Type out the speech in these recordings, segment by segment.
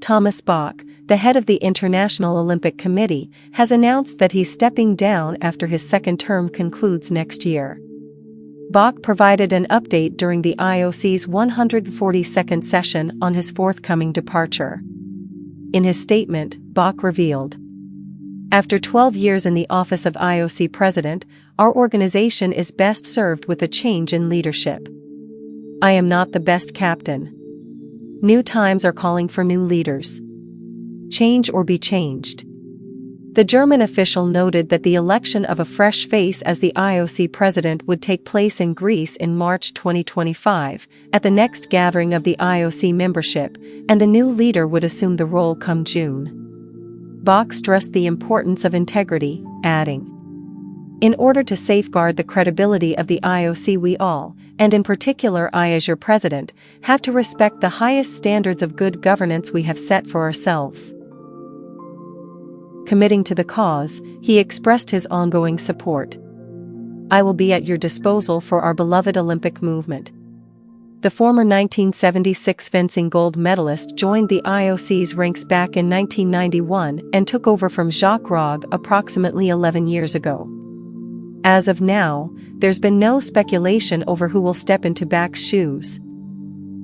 Thomas Bach, the head of the International Olympic Committee, has announced that he's stepping down after his second term concludes next year. Bach provided an update during the IOC's 142nd session on his forthcoming departure. In his statement, Bach revealed, "After 12 years in the office of IOC president, our organization is best served with a change in leadership. I am not the best captain. New times are calling for new leaders. Change or be changed." The German official noted that the election of a fresh face as the IOC president would take place in Greece in March 2025, at the next gathering of the IOC membership, and the new leader would assume the role come June. Bach stressed the importance of integrity, adding, "In order to safeguard the credibility of the IOC, we all, and in particular I as your president, have to respect the highest standards of good governance we have set for ourselves." Committing to the cause, he expressed his ongoing support. "I will be at your disposal for our beloved Olympic movement." The former 1976 fencing gold medalist joined the IOC's ranks back in 1991 and took over from Jacques Rogge approximately 11 years ago. As of now, there's been no speculation over who will step into Bach's shoes.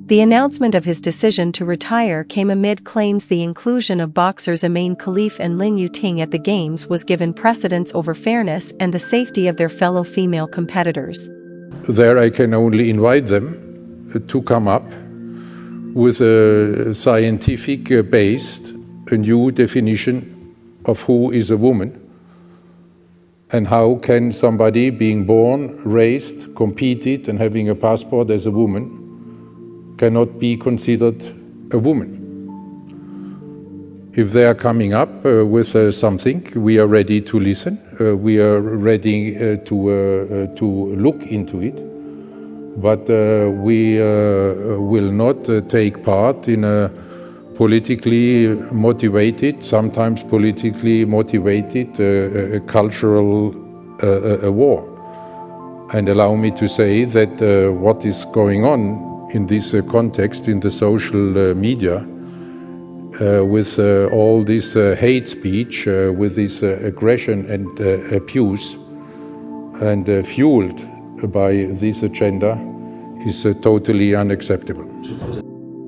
The announcement of his decision to retire came amid claims the inclusion of boxers Imane Khelif and Lin Yuting at the Games was given precedence over fairness and the safety of their fellow female competitors. There I can only invite them to come up with a scientific-based, a new definition of who is a woman and how can somebody being born, raised, competed and having a passport as a woman cannot be considered a woman. If they are coming up with something, we are ready to listen. We are ready to look into it. But we will not take part in a politically motivated, sometimes politically motivated cultural war. And allow me to say that what is going on in this context, in the social media, with all this hate speech, with this aggression and abuse, and fueled by this agenda, is totally unacceptable.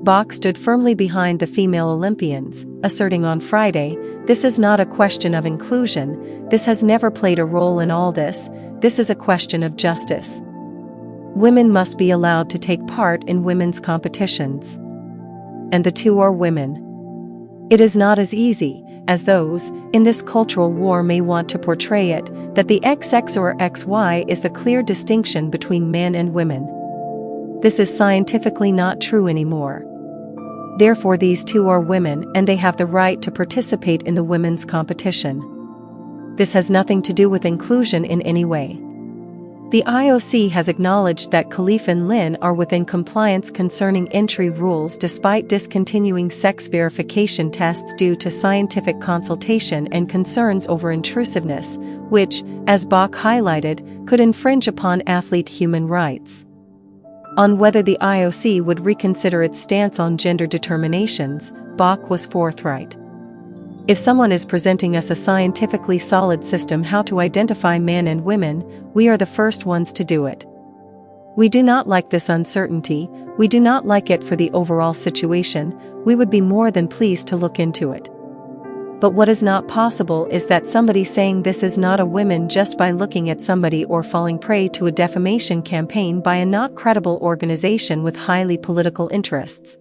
Bach stood firmly behind the female Olympians, asserting on Friday, "This is not a question of inclusion, this has never played a role in all this is a question of justice. Women must be allowed to take part in women's competitions. And the two are women. It is not as easy as those in this cultural war may want to portray it, that the XX or XY is the clear distinction between men and women. This is scientifically not true anymore. Therefore these two are women and they have the right to participate in the women's competition. This has nothing to do with inclusion in any way." The IOC has acknowledged that Khelif and Lin are within compliance concerning entry rules despite discontinuing sex verification tests due to scientific consultation and concerns over intrusiveness, which, as Bach highlighted, could infringe upon athlete human rights. On whether the IOC would reconsider its stance on gender determinations, Bach was forthright. "If someone is presenting us a scientifically solid system how to identify men and women, we are the first ones to do it. We do not like this uncertainty, we do not like it for the overall situation, we would be more than pleased to look into it. But what is not possible is that somebody saying this is not a woman just by looking at somebody or falling prey to a defamation campaign by a not credible organization with highly political interests.